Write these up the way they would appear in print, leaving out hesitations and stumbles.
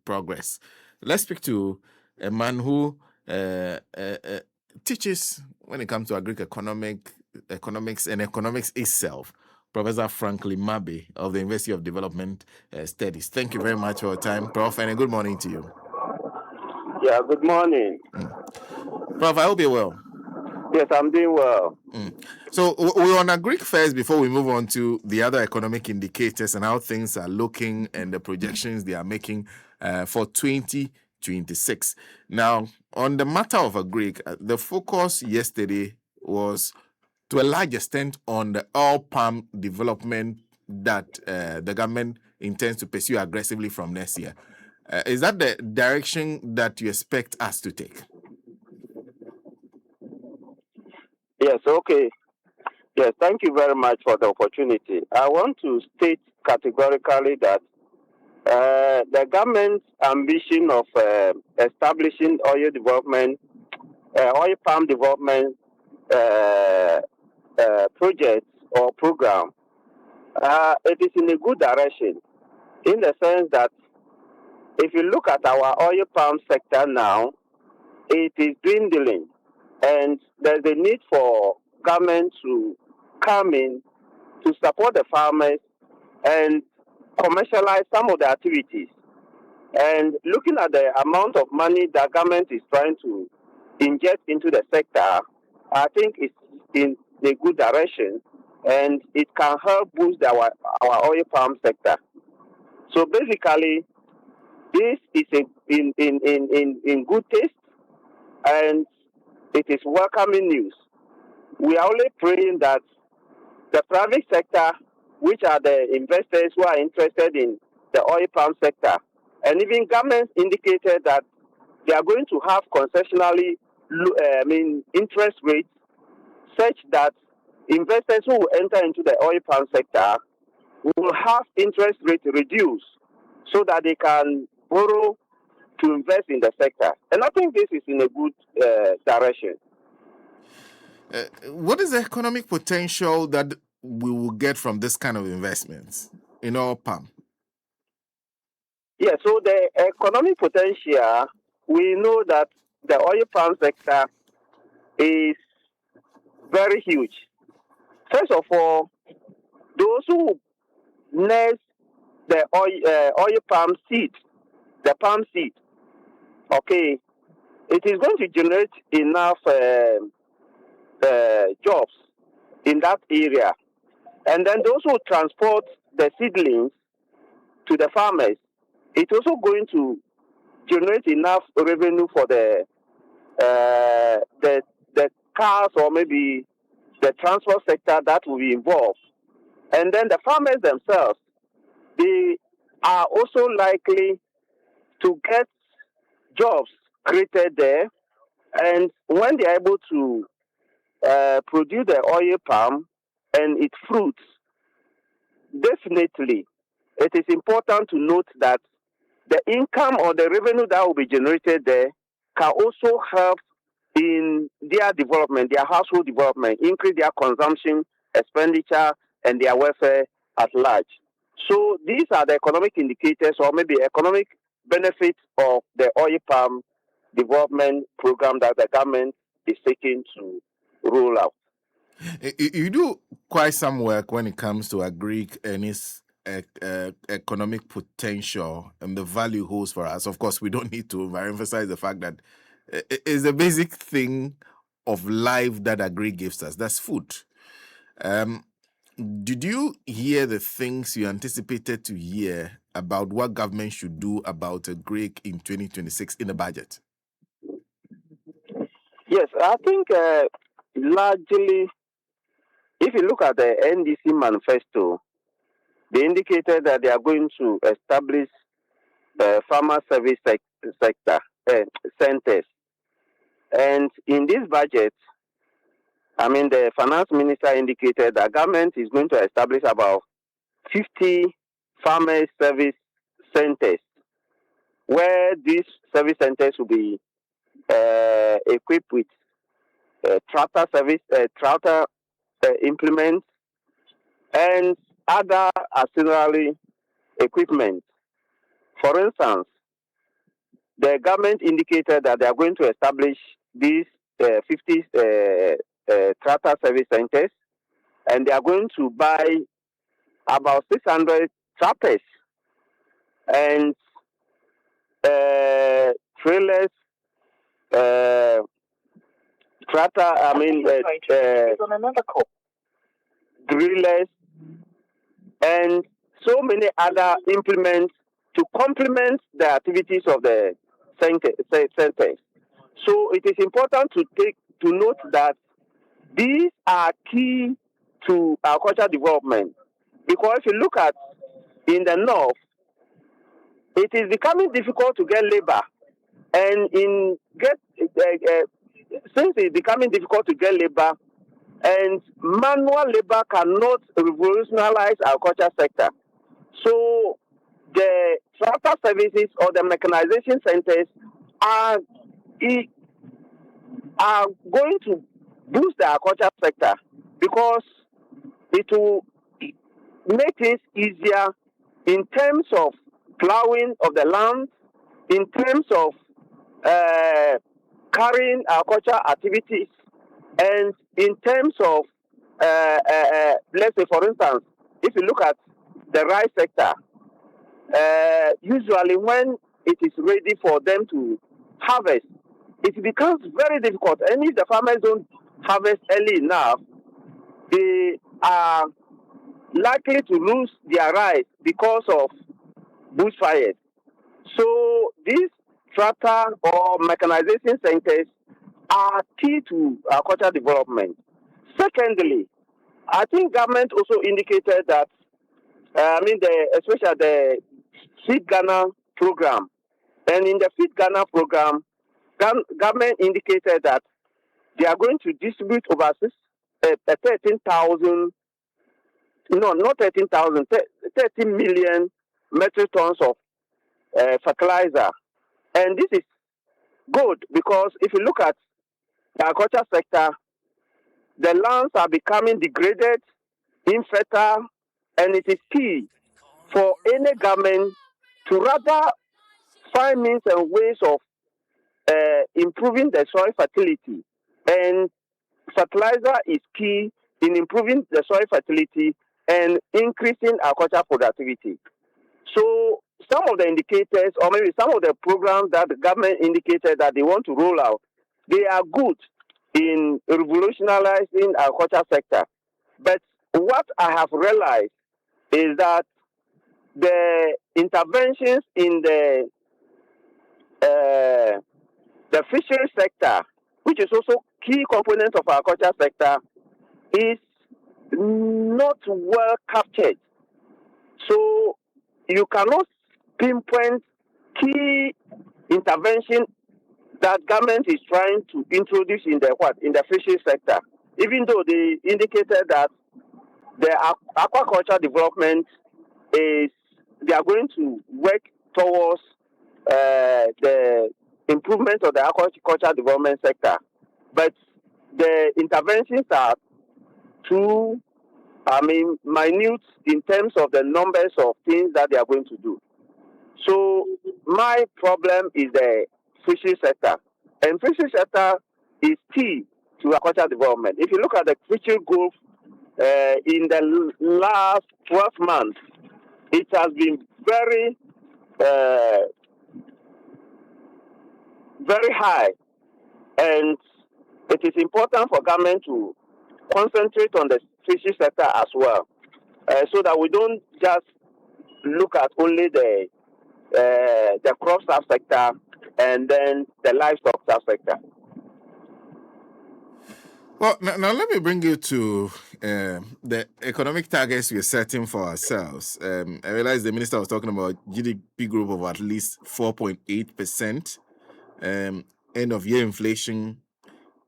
progress. Let's speak to a man who teaches when it comes to economics and economics itself, Professor Franklin MABE of the University of Development Studies. Thank you very much for your time, Prof, and a good morning to you. Yeah, good morning. Prof, I hope you're well. Yes, I'm doing well. So we're on a Greek first before we move on to the other economic indicators and how things are looking and the projections they are making for 2026. Now, on the matter of a Greek, the focus yesterday was to a large extent on the oil palm development that the government intends to pursue aggressively from next year. Is that the direction that you expect us to take? Yes, okay. Yes, thank you very much for the opportunity. I want to state categorically that the government's ambition of establishing oil palm development projects or program, it is in a good direction in the sense that if you look at our oil palm sector now, it is dwindling, and there's a need for government to come in to support the farmers and commercialize some of the activities. And looking at the amount of money the government is trying to inject into the sector, I think it's in a good direction, and it can help boost our oil palm sector. So basically, this is in good taste, and it is welcoming news. We are only praying that the private sector, which are the investors who are interested in the oil palm sector, and even governments indicated that they are going to have concessionally, interest rates such that investors who will enter into the oil palm sector will have interest rates reduced so that they can borrow to invest in the sector. And I think this is in a good direction. What is the economic potential that we will get from this kind of investments in oil palm? Yeah, so the economic potential, we know that the oil palm sector is very huge. First of all, those who nest the oil palm seed, the palm seed, okay, it is going to generate enough jobs in that area. And then those who transport the seedlings to the farmers, it's also going to generate enough revenue for the cars or maybe the transport sector that will be involved. And then the farmers themselves, they are also likely to get jobs created there. And when they are able to produce the oil palm and its fruits, definitely it is important to note that the income or the revenue that will be generated there can also help in their development, their household development, increase their consumption, expenditure, and their welfare at large. So these are the economic indicators or maybe economic benefits of the oil palm development program that the government is seeking to roll out. You do quite some work when it comes to Greek and its economic potential and the value holds for us. Of course, we don't need to overemphasize the fact that it's the basic thing of life that Agri gives us. That's food. Did you hear the things you anticipated to hear about what government should do about a Greek in 2026 in the budget? Yes, I think largely, if you look at the NDC manifesto, they indicated that they are going to establish farmer service sector centers. And in this budget, I mean, the finance minister indicated that government is going to establish about 50 farmer service centers, where these service centers will be equipped with tractor implements, and other auxiliary equipment. For instance, the government indicated that they are going to establish these 50 tractor service centers, and they are going to buy about 600 tractors and trailers, uh, tractor, drillers, and so many other implements to complement the activities of the centers. So it is important to note that these are key to our cultural development, because if you look at in the north, it is becoming difficult to get labor, and since it's becoming difficult to get labor, and manual labor cannot revolutionize our culture sector. So the tractor services or the mechanization centers are are going to boost the agriculture sector, because it will make things easier in terms of plowing of the land, in terms of uh, carrying agriculture activities, and in terms of, let's say, for instance, if you look at the rice sector, usually when it is ready for them to harvest, it becomes very difficult. And if the farmers don't harvest early enough, they are likely to lose their rice because of bushfires. So these tractor or mechanization centers are key to agricultural development. Secondly, I think government also indicated that, especially the Feed Ghana program. And in the Feed Ghana program, government indicated that they are going to distribute over 13,000, no, not 13,000, 13 million metric tons of fertilizer. And this is good, because if you look at the agriculture sector, the lands are becoming degraded, infertile, and it is key for any government to rather find means and ways of improving the soil fertility. And fertilizer is key in improving the soil fertility and increasing agricultural productivity. So some of the indicators, or maybe some of the programs that the government indicated that they want to roll out, they are good in revolutionizing our agriculture sector. But what I have realized is that the interventions in uh, the fishery sector, which is also key component of our agriculture sector, is not well captured. So you cannot pinpoint key intervention that government is trying to introduce in the fishery sector. Even though they indicated that the aquaculture development is, they are going to work towards the improvement of the aquaculture development sector, but the interventions are too, minute in terms of the numbers of things that they are going to do. So my problem is the fishery sector, and fishery sector is key to aquaculture development. If you look at the fishery growth in the last 12 months, it has been uh, very high, and it is important for government to concentrate on the fishery sector as well, so that we don't just look at only the crop sector and then the livestock sector. Well, now let me bring you to the economic targets we're setting for ourselves. I realize the minister was talking about GDP growth of at least 4.8%. End of year inflation,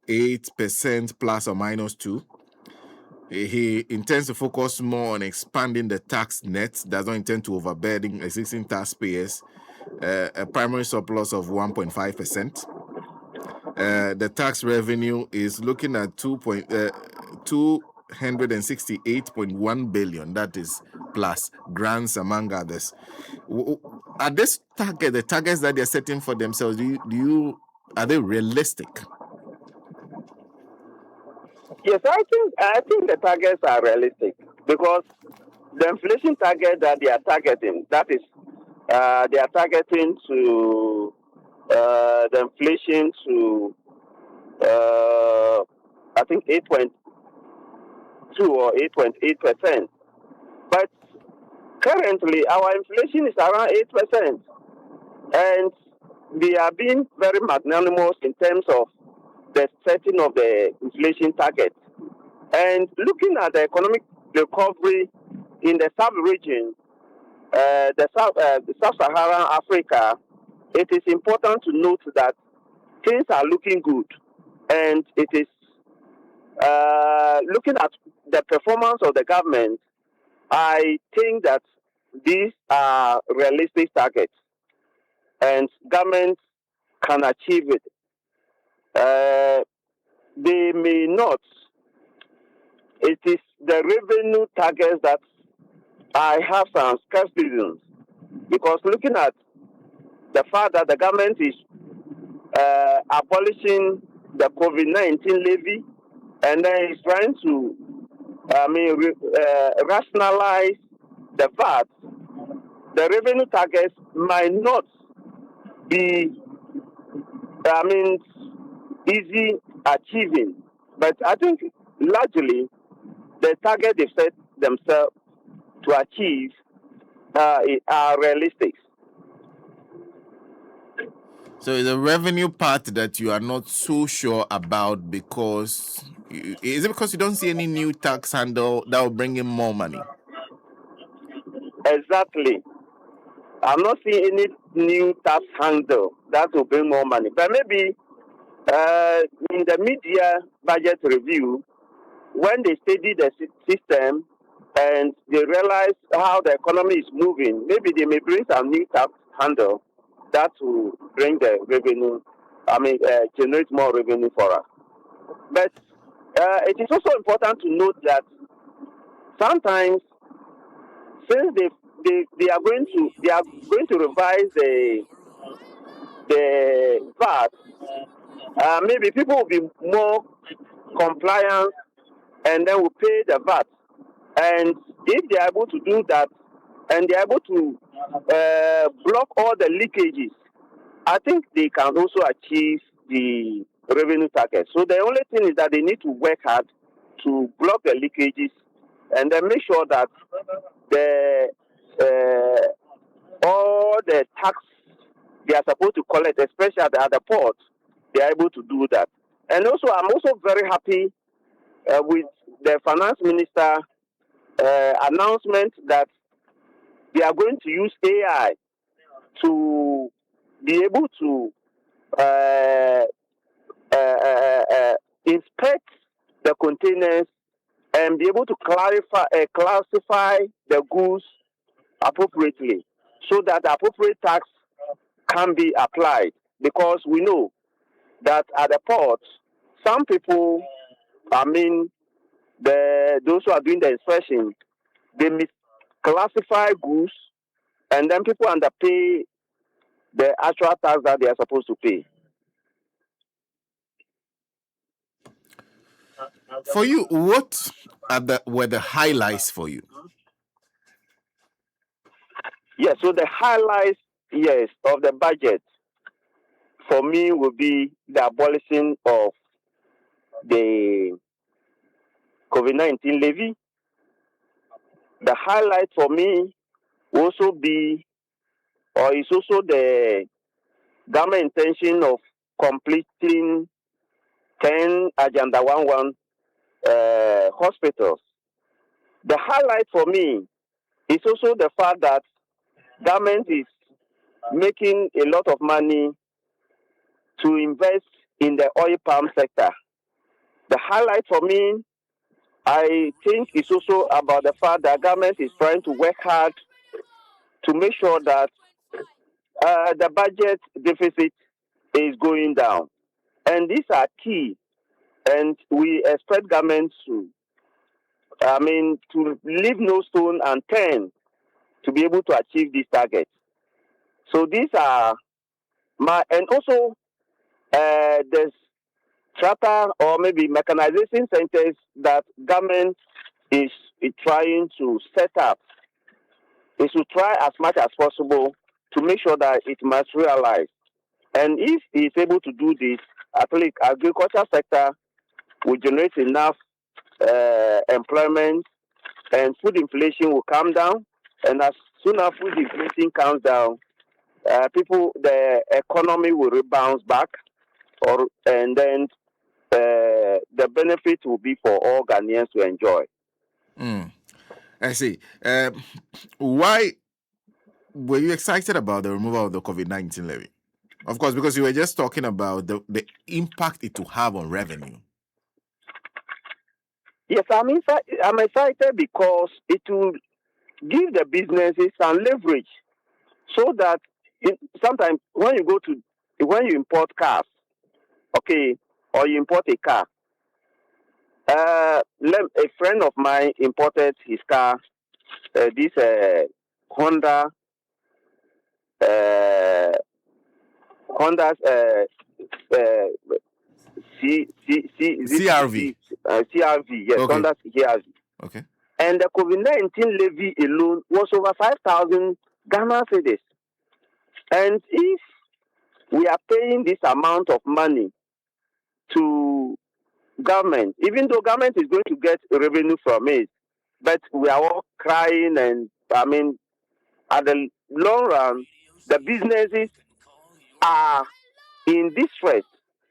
8% plus or minus 2. He intends to focus more on expanding the tax net, does not intend to overburden existing taxpayers. A primary surplus of 1.5%. The tax revenue is looking at 268.1 billion. That is plus grants, among others. are this the targets that they're setting for themselves, are they realistic? Yes, I think the targets are realistic because the inflation target that they are targeting, that is, they are targeting to the inflation to I think 8.2 or 8.8%. But currently, our inflation is around 8%, and they are being very magnanimous in terms of the setting of the inflation target. And looking at the economic recovery in the sub-region, the sub-Saharan Africa, it is important to note that things are looking good, and it is looking at the performance of the government. I think that these are realistic targets, and governments can achieve it. They may not. It is the revenue targets that I have some skepticism, because looking at the fact that the government is abolishing the COVID-19 levy, and then is trying to, rationalize the VAT, the revenue targets might not be, I mean, easy achieving. But I think largely the target they set themselves to achieve are realistic. So the revenue part that you are not so sure about, because is it because you don't see any new tax handle that will bring in more money? Exactly. I'm not seeing any new tax handle that will bring more money. But maybe in the mid-year budget review, when they study the system and they realize how the economy is moving, maybe they may bring some new tax handle that will bring the revenue, generate more revenue for us. But it is also important to note that sometimes, since they are going to revise the VAT, maybe people will be more compliant, and then will pay the VAT. And if they are able to do that, and they are able to block all the leakages, I think they can also achieve the revenue target. So the only thing is that they need to work hard to block the leakages, and then make sure that the all the tax they are supposed to collect, especially at the port, they are able to do that. And also, I'm also very happy with the finance minister announcement that they are going to use AI to be able to uh, inspect the containers and be able to classify the goods appropriately, so that the appropriate tax can be applied. Because we know that at the port, some people, I mean, those who are doing the inspection, they misclassify goods, and then people underpay the actual tax that they are supposed to pay. For you, what were the highlights for you? Yes, so the highlights, yes, of the budget for me would be the abolition of the COVID-19 levy. The highlight for me will also be, or is also the government intention of completing 10 Agenda 11 hospitals. The highlight for me is also the fact that government is making a lot of money to invest in the oil palm sector. The highlight for me, I think, is also about the fact that government is trying to work hard to make sure that the budget deficit is going down. And these are key. And we expect government to leave no stone unturned to be able to achieve these targets. So these are and also there's tractor or maybe mechanization centers that government is trying to set up. It should try as much as possible to make sure that it materialize. And if he is able to do this, at least agriculture sector will generate enough employment, and food inflation will come down. And as soon as food inflation comes down, the economy will rebound back, and then the benefit will be for all Ghanaians to enjoy. I see. Why were you excited about the removal of the COVID-19 levy? Of course, because you were just talking about the impact it will have on revenue. Yes, I'm excited because it will give the businesses some leverage, so that sometimes when you import cars, okay, or you import a car, a friend of mine imported his car, this Honda, uh, Honda's CRV. CRV, yes, Okay. Honda's CRV. Okay. And the COVID-19 levy alone was over 5,000 Ghana cedis. And if we are paying this amount of money to government, even though government is going to get revenue from it, but we are all crying, and at the long run, the businesses are in distress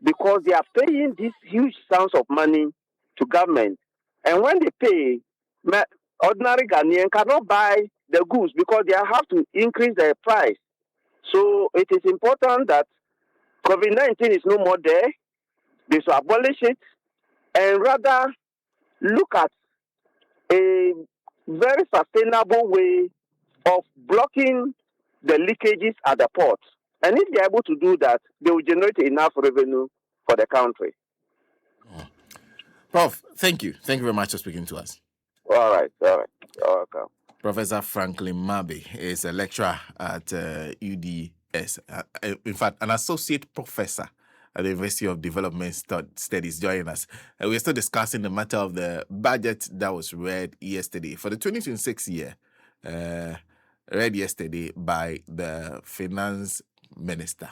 because they are paying these huge sums of money to government. And when they pay, ordinary Ghanaian cannot buy the goods because they have to increase their price. So it is important that COVID-19 is no more there. They should abolish it and rather look at a very sustainable way of blocking the leakages at the port. And if they're able to do that, they will generate enough revenue for the country. Prof, thank you. Thank you very much for speaking to us. All right. You're welcome. Professor Franklin MABE is a lecturer at UDS. In fact, an associate professor at the University of Development Studies joining us. We're still discussing the matter of the budget that was read yesterday for the 2026 year, read yesterday by the finance minister.